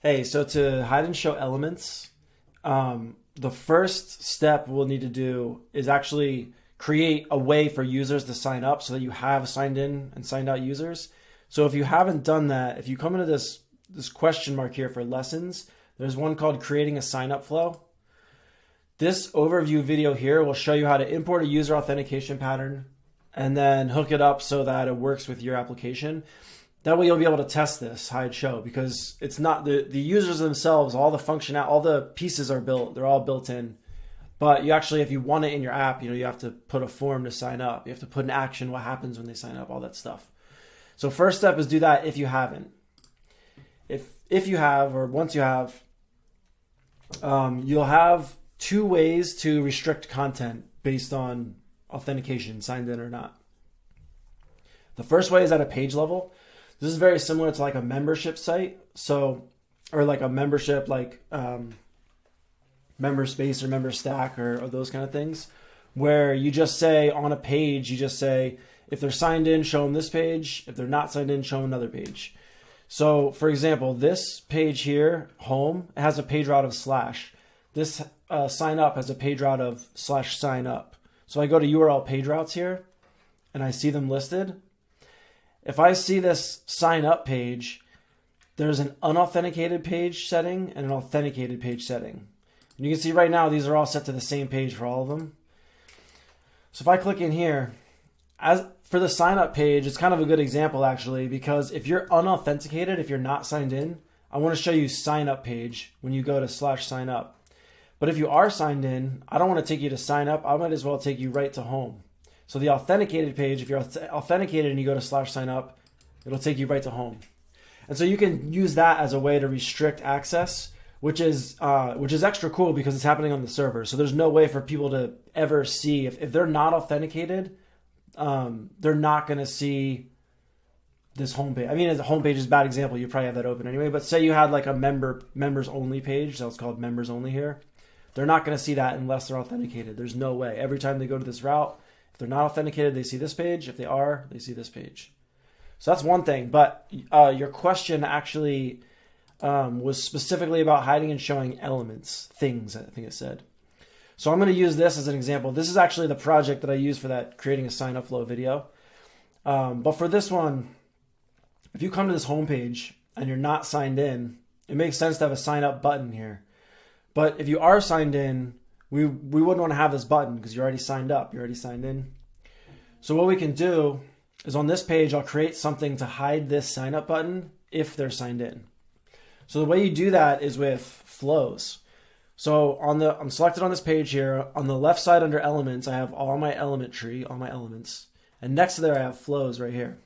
Hey, so to hide and show elements, the first step we'll need to do is actually create a way for users to sign up so that you have signed in and signed out users. So if you haven't done that, if you come into this question mark here for lessons, there's one called creating a sign up flow. This overview video here will show you how to import a user authentication pattern and then hook it up so that it works with your application. That way you'll be able to test this hide show, because it's not the users themselves, all the functionality, all the pieces are built, they're all built in. But you actually, if you want it in your app, you have to put a form to sign up. You have to put an action, what happens when they sign up, all that stuff. So first step is do that if you haven't. If you have, or once you have, you'll have two ways to restrict content based on authentication, signed in or not. The first way is at a page level. This is very similar to like a membership site. Or like a membership, like member space or member stack or those kind of things, where you just say on a page, you just say, if they're signed in, show them this page. If they're not signed in, show them another page. So for example, this page here, home, it has a page route of /. This sign up has a page route of /sign up. So I go to URL page routes here and I see them listed. If I see this sign up page, there's an unauthenticated page setting and an authenticated page setting. And you can see right now, these are all set to the same page for all of them. So if I click in here, as for the sign up page, it's kind of a good example actually, because if you're unauthenticated, if you're not signed in, I want to show you sign up page when you go to /sign up. But if you are signed in, I don't want to take you to sign up. I might as well take you right to home. So the authenticated page, if you're authenticated and you go to /sign up, it'll take you right to home. And so you can use that as a way to restrict access, which is extra cool because it's happening on the server. So there's no way for people to ever see, if they're not authenticated, they're not going to see this homepage. I mean, the homepage is a bad example. You probably have that open anyway. But say you had like a members only page. That's called members only here. They're not going to see that unless they're authenticated. There's no way. Every time they go to this route, if they're not authenticated, they see this page. If they are, they see this page. So that's one thing. But your question actually was specifically about hiding and showing elements, things, I think it said. So I'm going to use this as an example. This is actually the project that I used for that creating a sign up flow video. But for this one, if you come to this homepage and you're not signed in, it makes sense to have a sign up button here. But if you are signed in, we wouldn't want to have this button because you're already signed up. You're already signed in. So what we can do is on this page, I'll create something to hide this sign up button if they're signed in. So the way you do that is with flows. So I'm selected on this page here. On the left side under elements, I have all my element tree, all my elements. And next to there, I have flows right here.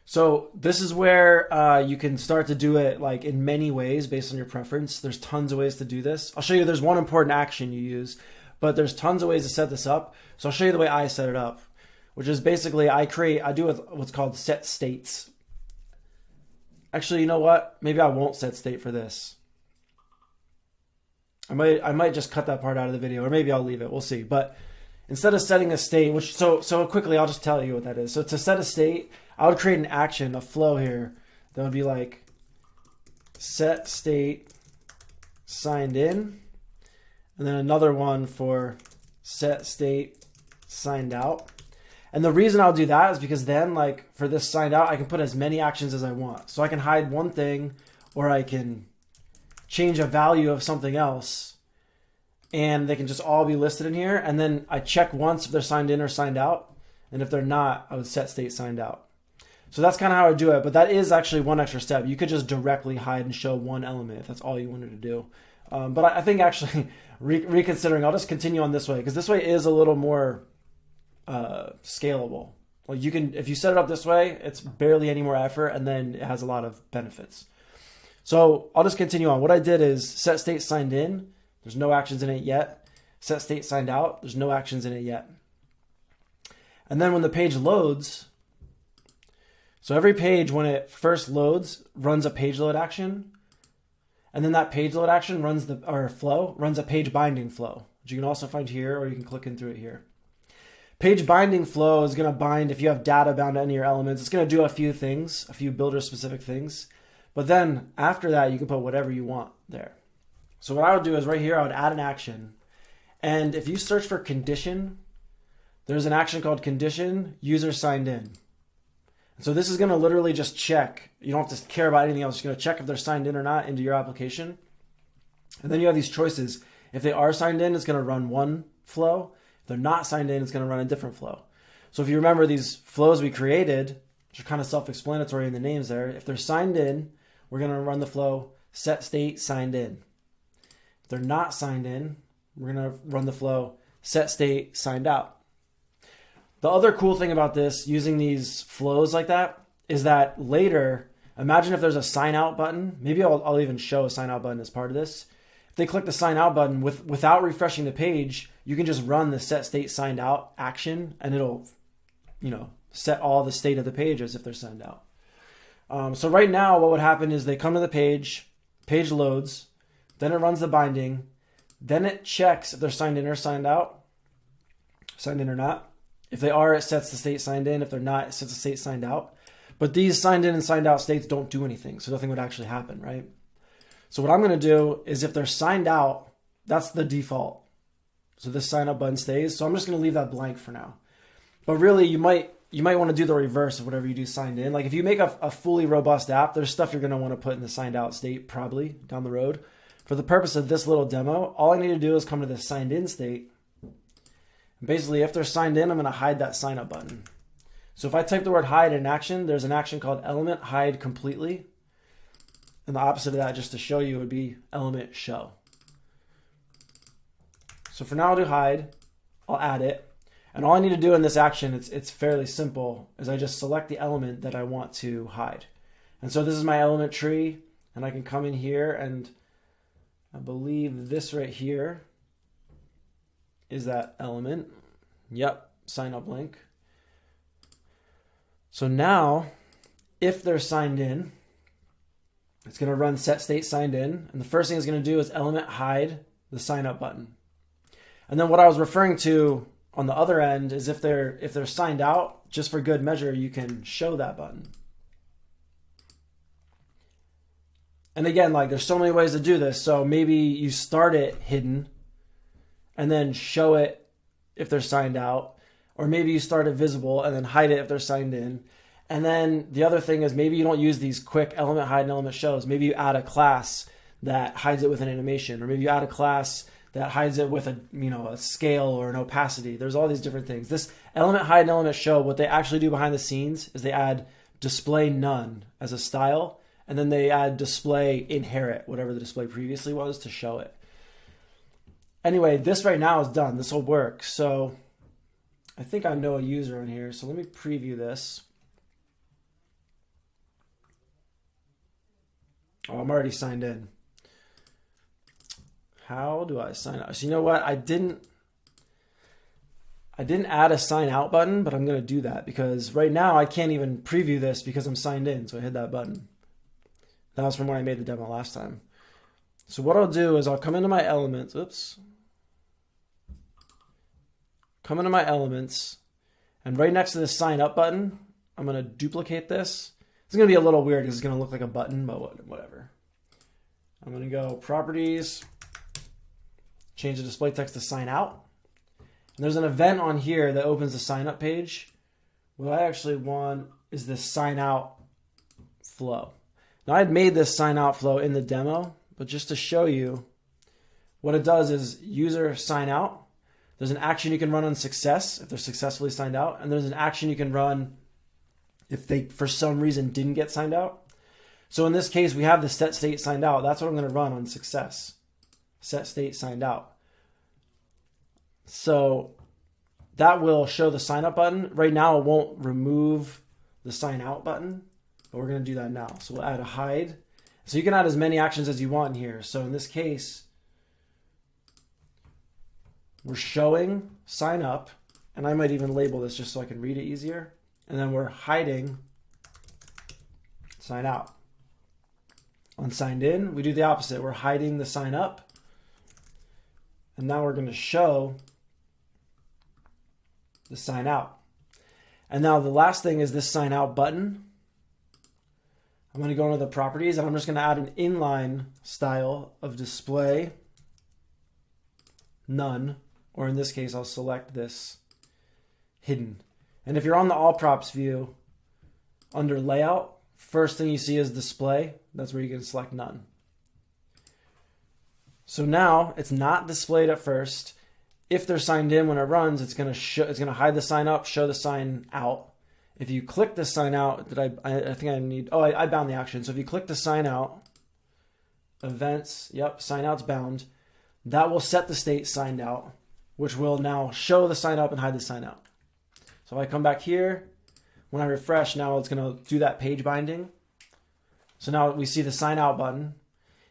So this is where you can start to do it like in many ways based on your preference. There's tons of ways to do this. I'll show you there's one important action you use, but there's tons of ways to set this up. So I'll show you the way I set it up, which is basically I do what's called set states. Actually, you know what? Maybe I won't set state for this. I might just cut that part out of the video, or maybe I'll leave it. We'll see. But instead of setting a state, so quickly, I'll just tell you what that is. So to set a state, I would create an action, a flow here that would be like set state signed in, and then another one for set state signed out. And the reason I'll do that is because then, like for this signed out, I can put as many actions as I want. So I can hide one thing, or I can change a value of something else, and they can just all be listed in here. And then I check once if they're signed in or signed out. And if they're not, I would set state signed out. So that's kind of how I do it. But that is actually one extra step. You could just directly hide and show one element if that's all you wanted to do. But I think actually reconsidering, I'll just continue on this way, because this way is a little more scalable. Like you can, if you set it up this way, it's barely any more effort, and then it has a lot of benefits. So I'll just continue on. What I did is set state signed in. There's no actions in it yet. Set state signed out. There's no actions in it yet. And then when the page loads, so every page when it first loads runs a page load action, and then that page load action runs runs a page binding flow, which you can also find here, or you can click in through it here. Page binding flow is going to bind, if you have data bound to any of your elements, it's going to do a few things, a few builder specific things. But then after that, you can put whatever you want there. So what I would do is right here, I would add an action. And if you search for condition, there's an action called condition user signed in. So this is going to literally just check. You don't have to care about anything else. It's going to check if they're signed in or not into your application. And then you have these choices. If they are signed in, it's going to run one flow. If they're not signed in, it's going to run a different flow. So if you remember these flows we created, which are kind of self-explanatory in the names there, if they're signed in, we're going to run the flow SetState signed in. If they're not signed in, we're going to run the flow SetState signed out. The other cool thing about this, using these flows like that, is that later, imagine if there's a sign out button. Maybe I'll even show a sign out button as part of this. If they click the sign out button without refreshing the page, you can just run the SetState signed out action, and it'll, set all the state of the page as if they're signed out. So right now, what would happen is they come to the page loads, then it runs the binding, then it checks if they're signed in or signed out, signed in or not. If they are, it sets the state signed in. If they're not, it sets the state signed out. But these signed in and signed out states don't do anything, so nothing would actually happen, right? So what I'm going to do is if they're signed out, that's the default. So this sign up button stays. So I'm just going to leave that blank for now. But really, you might want to do the reverse of whatever you do signed in. Like if you make a fully robust app, there's stuff you're going to want to put in the signed out state probably down the road. For the purpose of this little demo, all I need to do is come to the signed in state. Basically, if they're signed in, I'm going to hide that sign up button. So if I type the word hide in action, there's an action called element hide completely. And the opposite of that, just to show you, would be element show. So for now, I'll do hide. I'll add it. And all I need to do in this action, it's fairly simple, is I just select the element that I want to hide. And so this is my element tree, and I can come in here, and I believe this right here is that element. Yep, sign up link. So now, if they're signed in, it's going to run SetState signed in. And the first thing it's going to do is element hide the sign up button. And then what I was referring to on the other end is if they're signed out, just for good measure, you can show that button. And again, like there's so many ways to do this. So maybe you start it hidden and then show it if they're signed out. Or maybe you start it visible and then hide it if they're signed in. And then the other thing is maybe you don't use these quick element hide and element shows. Maybe you add a class that hides it with an animation. Or maybe you add a class that hides it with a scale or an opacity. There's all these different things. This element hide and element show, what they actually do behind the scenes is they add display none as a style. And then they add display inherit, whatever the display previously was, to show it. Anyway, this right now is done. This will work. So I think I know a user in here. So let me preview this. Oh, I'm already signed in. How do I sign out? So you know what? I didn't add a sign out button, but I'm going to do that because right now I can't even preview this because I'm signed in. So I hit that button. That was from when I made the demo last time. So what I'll do is I'll come into my elements. Oops. Come into my elements. And right next to the sign up button, I'm going to duplicate this. It's going to be a little weird because it's going to look like a button, but whatever. I'm going to go properties, change the display text to sign out. And there's an event on here that opens the sign up page. What I actually want is this sign out flow. Now I had made this sign out flow in the demo, but just to show you what it does is user sign out. There's an action you can run on success if they're successfully signed out. And there's an action you can run if they, for some reason, didn't get signed out. So in this case, we have the set state signed out. That's what I'm going to run on success. Set state signed out. So that will show the sign up button. Right now, it won't remove the sign out button, but we're going to do that now. So we'll add a hide. So you can add as many actions as you want in here. So in this case, we're showing sign up, and I might even label this just so I can read it easier. And then we're hiding sign out. On signed in, we do the opposite. We're hiding the sign up. And now we're going to show the sign out. And now the last thing is this sign out button. I'm going to go into the properties and I'm just going to add an inline style of display none, or in this case, I'll select this hidden. And if you're on the all props view under layout, first thing you see is display. That's where you can select none. So now it's not displayed at first. If they're signed in when it runs, it's going to hide the sign up, show the sign out. If you click the sign out, I think I need, I bound the action. So if you click the sign out, events, yep, sign out's bound. That will set the state signed out, which will now show the sign up and hide the sign out. So if I come back here, when I refresh, now it's going to do that page binding. So now we see the sign out button.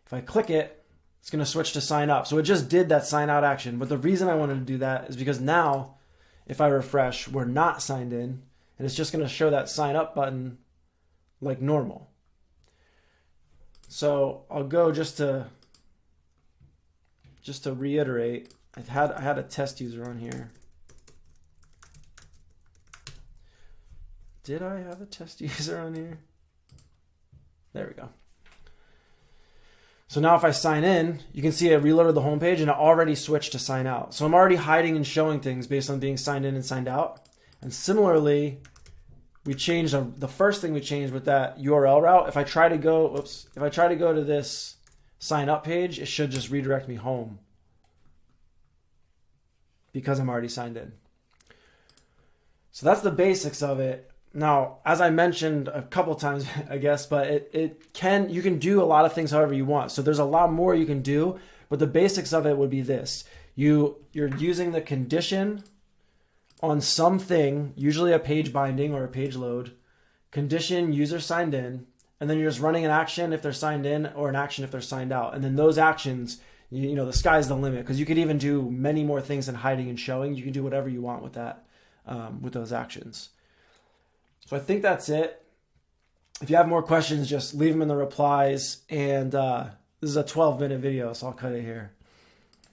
If I click it, it's going to switch to sign up. So it just did that sign out action. But the reason I wanted to do that is because now, if I refresh, we're not signed in. And it's just going to show that sign up button like normal. So I'll go just to reiterate. I had a test user on here. Did I have a test user on here? There we go. So now if I sign in, you can see it reloaded the homepage and it already switched to sign out. So I'm already hiding and showing things based on being signed in and signed out. And similarly, we changed the first thing we changed with that URL route. If I try to go, to this sign up page, it should just redirect me home because I'm already signed in. So that's the basics of it. Now, as I mentioned a couple times, I guess, but you can do a lot of things however you want. So there's a lot more you can do, but the basics of it would be this. You're using the condition on something, usually a page binding or a page load, condition user signed in, and then you're just running an action if they're signed in or an action if they're signed out. And then those actions, the sky's the limit, because you could even do many more things than hiding and showing. You can do whatever you want with that, with those actions. So I think that's it. If you have more questions, just leave them in the replies. And this is a 12-minute video, so I'll cut it here.